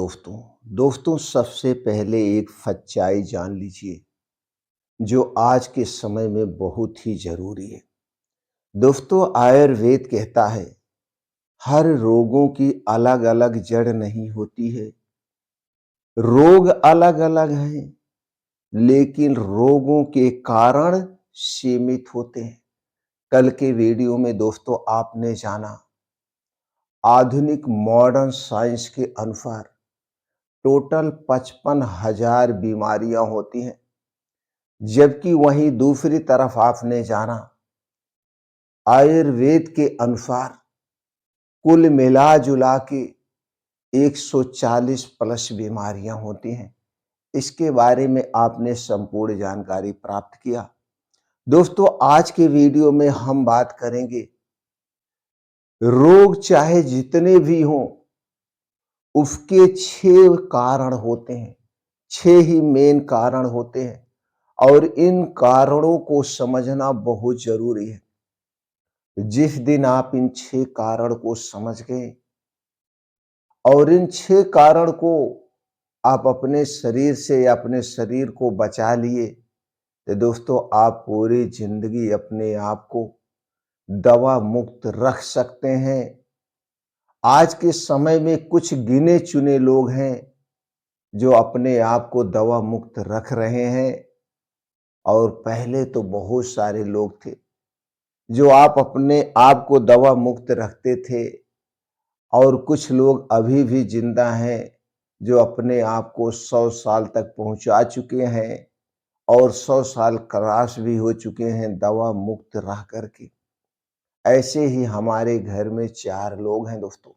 दोस्तों सबसे पहले एक सच्चाई जान लीजिए जो आज के समय में बहुत ही जरूरी है। दोस्तों आयुर्वेद कहता है हर रोगों की अलग अलग जड़ नहीं होती है। रोग अलग अलग हैं लेकिन रोगों के कारण सीमित होते हैं। कल के वीडियो में दोस्तों आपने जाना आधुनिक मॉडर्न साइंस के अनुसार टोटल 55,000 बीमारियां होती हैं, जबकि वहीं दूसरी तरफ आपने जाना आयुर्वेद के अनुसार कुल मिला जुला के 140 प्लस बीमारियां होती हैं। इसके बारे में आपने संपूर्ण जानकारी प्राप्त किया। दोस्तों आज के वीडियो में हम बात करेंगे रोग चाहे जितने भी हों उसके 6 कारण होते हैं। 6 ही मेन कारण होते हैं और इन कारणों को समझना बहुत जरूरी है। जिस दिन आप इन 6 कारण को समझ गए और इन 6 कारण को आप अपने शरीर से या अपने शरीर को बचा लिए तो दोस्तों आप पूरी जिंदगी अपने आप को दवा मुक्त रख सकते हैं। आज के समय में कुछ गिने चुने लोग हैं जो अपने आप को दवा मुक्त रख रहे हैं और पहले तो बहुत सारे लोग थे जो आप अपने आप को दवा मुक्त रखते थे और कुछ लोग अभी भी जिंदा हैं जो अपने आप को 100 साल तक पहुंचा चुके हैं और 100 साल क्रॉस भी हो चुके हैं दवा मुक्त रह करके। ऐसे ही हमारे घर में 4 लोग हैं दोस्तों।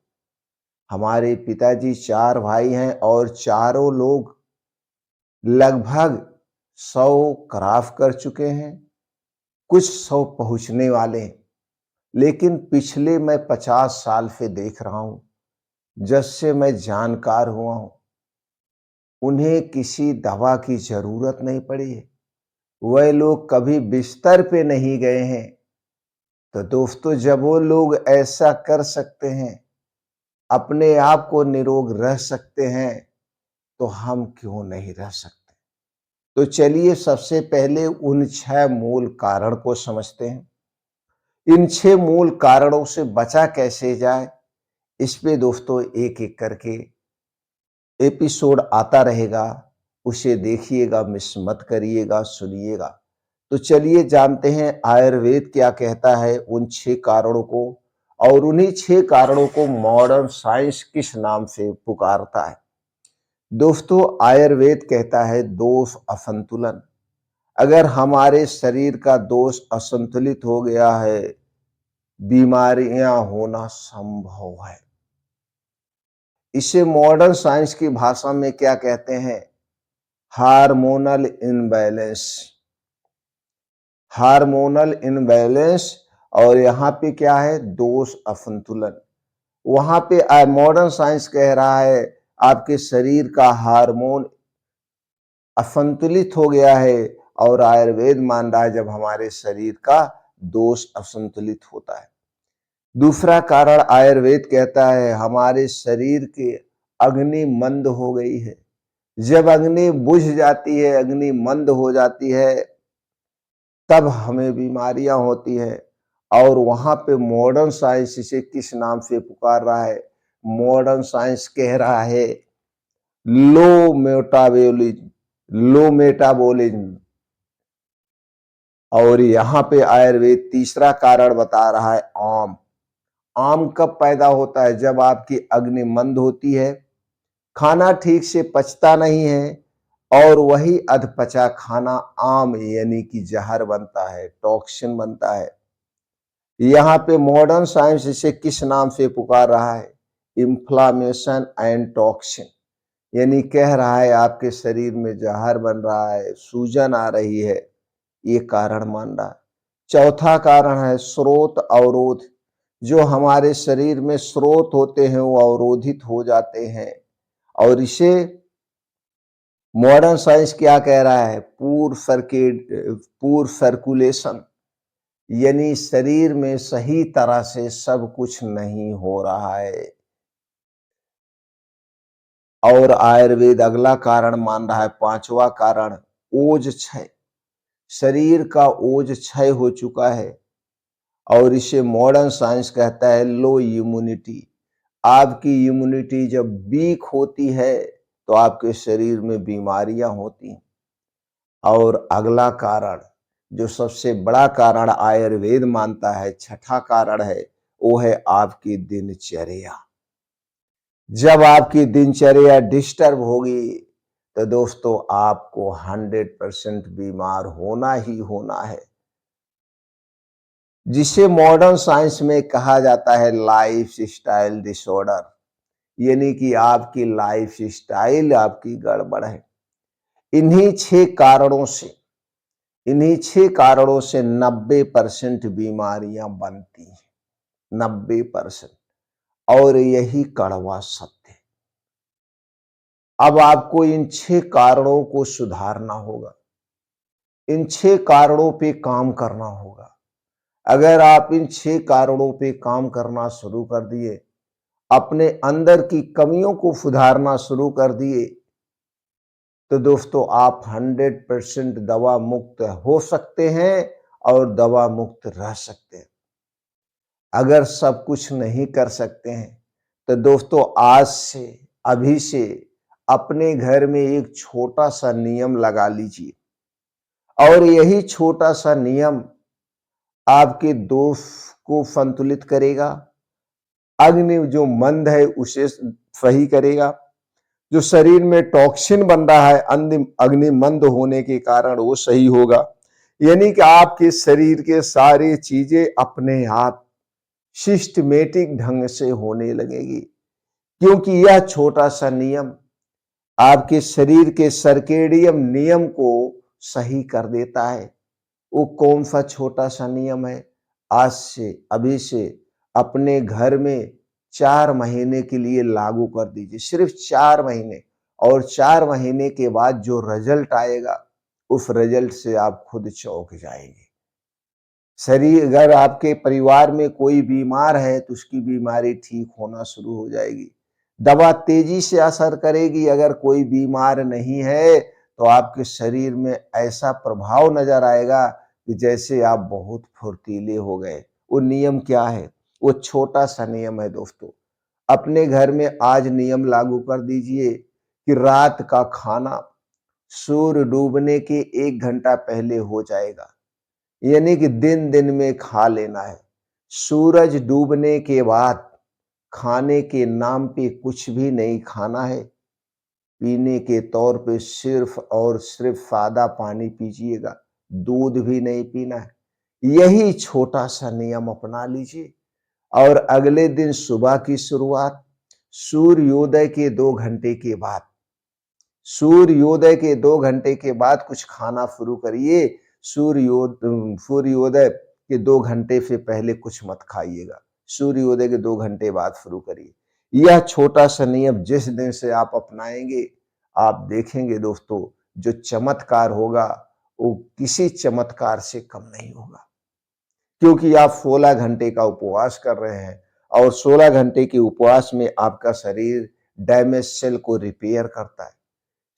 हमारे पिताजी 4 भाई हैं और चारों लोग लगभग 100 क्रॉस कर चुके हैं, कुछ 100 पहुंचने वाले हैं। लेकिन पिछले मैं 50 साल से देख रहा हूं, जब से मैं जानकार हुआ हूं, उन्हें किसी दवा की जरूरत नहीं पड़ी है। वह लोग कभी बिस्तर पे नहीं गए हैं। तो दोस्तों जब वो लोग ऐसा कर सकते हैं, अपने आप को निरोग रह सकते हैं, तो हम क्यों नहीं रह सकते। तो चलिए सबसे पहले उन 6 मूल कारण को समझते हैं। इन 6 मूल कारणों से बचा कैसे जाए, इस पे दोस्तों एक एक करके एपिसोड आता रहेगा। उसे देखिएगा, मिस मत करिएगा, सुनिएगा। तो चलिए जानते हैं आयुर्वेद क्या कहता है उन 6 कारणों को और उन्हीं 6 कारणों को मॉडर्न साइंस किस नाम से पुकारता है। दोस्तों आयुर्वेद कहता है दोष असंतुलन। अगर हमारे शरीर का दोष असंतुलित हो गया है, बीमारियां होना संभव है। इसे मॉडर्न साइंस की भाषा में क्या कहते हैं? Hormonal imbalance. Hormonal imbalance. और यहाँ पे क्या है? दोष असंतुलन। वहां पे मॉडर्न साइंस कह रहा है आपके शरीर का हार्मोन असंतुलित हो गया है और आयुर्वेद मान रहा है जब हमारे शरीर का दोष असंतुलित होता है। दूसरा कारण आयुर्वेद कहता है हमारे शरीर के अग्नि मंद हो गई है। जब अग्नि बुझ जाती है, अग्नि मंद हो जाती है, तब हमें बीमारियां होती है। और वहां पे मॉडर्न साइंस इसे किस नाम से पुकार रहा है? मॉडर्न साइंस कह रहा है लो मेटाबॉलिज्म। लो मेटाबॉलिज्म। और यहाँ पे आयुर्वेद तीसरा कारण बता रहा है आम। आम कब पैदा होता है? जब आपकी अग्नि मंद होती है, खाना ठीक से पचता नहीं है और वही अधपचा खाना आम यानी कि जहर बनता है, टॉक्सिन बनता है। यहाँ पे मॉडर्न साइंस इसे किस नाम से पुकार रहा है? Inflammation and toxin. यानी कह रहा है आपके शरीर में जहर बन रहा है, सूजन आ रही है, ये कारण मान रहा है। चौथा कारण है स्रोत अवरोध। जो हमारे शरीर में स्रोत होते हैं वो अवरोधित हो जाते हैं और इसे मॉडर्न साइंस क्या कह रहा है? पूर सर्कुलेशन। यानी शरीर में सही तरह से सब कुछ नहीं हो रहा है। और आयुर्वेद अगला कारण मान रहा है, पांचवा कारण ओज क्षय। शरीर का ओज क्षय हो चुका है और इसे मॉडर्न साइंस कहता है लो इम्यूनिटी। आपकी इम्यूनिटी जब वीक होती है तो आपके शरीर में बीमारियां होती हैं। और अगला कारण, जो सबसे बड़ा कारण आयुर्वेद मानता है, छठा कारण है, वो है आपकी दिनचर्या। जब आपकी दिनचर्या डिस्टर्ब होगी तो दोस्तों आपको 100% बीमार होना ही होना है, जिसे मॉडर्न साइंस में कहा जाता है लाइफ स्टाइल डिसऑर्डर। यानी कि आपकी लाइफ स्टाइल आपकी गड़बड़ है। इन्हीं छह कारणों से इन्हीं छह कारणों से 90% बीमारियां बनती हैं, 90%। और यही कड़वा सत्य है। अब आपको इन छह कारणों को सुधारना होगा, इन छह कारणों पे काम करना होगा। अगर आप इन छह कारणों पे काम करना शुरू कर दिए, अपने अंदर की कमियों को सुधारना शुरू कर दिए, तो दोस्तों आप 100% दवा मुक्त हो सकते हैं और दवा मुक्त रह सकते हैं। अगर सब कुछ नहीं कर सकते हैं तो दोस्तों आज से, अभी से अपने घर में एक छोटा सा नियम लगा लीजिए और यही छोटा सा नियम आपके दोष को संतुलित करेगा, अग्नि जो मंद है उसे सही करेगा, जो शरीर में टॉक्सिन बन रहा है अग्नि मंद होने के कारण वो सही होगा। यानी कि आपके शरीर के सारी चीजें अपने आप सिस्टमेटिक ढंग से होने लगेगी, क्योंकि यह छोटा सा नियम आपके शरीर के सर्केडियम नियम को सही कर देता है। वो कौन सा छोटा सा नियम है? आज से, अभी से अपने घर में 4 महीने के लिए लागू कर दीजिए, सिर्फ 4 महीने। और 4 महीने के बाद जो रिजल्ट आएगा, उस रिजल्ट से आप खुद चौंक जाएंगे। शरीर, अगर आपके परिवार में कोई बीमार है तो उसकी बीमारी ठीक होना शुरू हो जाएगी। दवा तेजी से असर करेगी। अगर कोई बीमार नहीं है तो आपके शरीर में ऐसा प्रभाव नजर आएगा कि जैसे आप बहुत फुर्तीले हो गए। वो नियम क्या है? वो छोटा सा नियम है दोस्तों। अपने घर में आज नियम लागू कर दीजिए कि रात का खाना सूर्य डूबने के 1 घंटा पहले हो जाएगा। यानी कि दिन दिन में खा लेना है। सूरज डूबने के बाद खाने के नाम पे कुछ भी नहीं खाना है। पीने के तौर पे सिर्फ और सिर्फ सादा पानी पीजिएगा, दूध भी नहीं पीना है। यही छोटा सा नियम अपना लीजिए और अगले दिन सुबह की शुरुआत सूर्योदय के 2 घंटे के बाद, सूर्योदय के 2 घंटे के बाद कुछ खाना शुरू करिए। सूर्योदय के 2 घंटे से पहले कुछ मत खाइएगा। सूर्योदय के 2 घंटे बाद शुरू करिए। यह छोटा सा नियम जिस दिन से आप अपनाएंगे, आप देखेंगे दोस्तों, जो चमत्कार होगा वो किसी चमत्कार से कम नहीं होगा। क्योंकि आप 16 घंटे का उपवास कर रहे हैं और 16 घंटे के उपवास में आपका शरीर डैमेज सेल को रिपेयर करता है।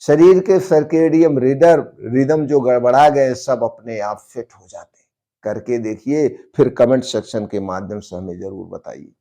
शरीर के सर्केडियम रिदम जो गड़बड़ा गए, सब अपने आप फिट हो जाते हैं। करके देखिए, फिर कमेंट सेक्शन के माध्यम से हमें जरूर बताइए।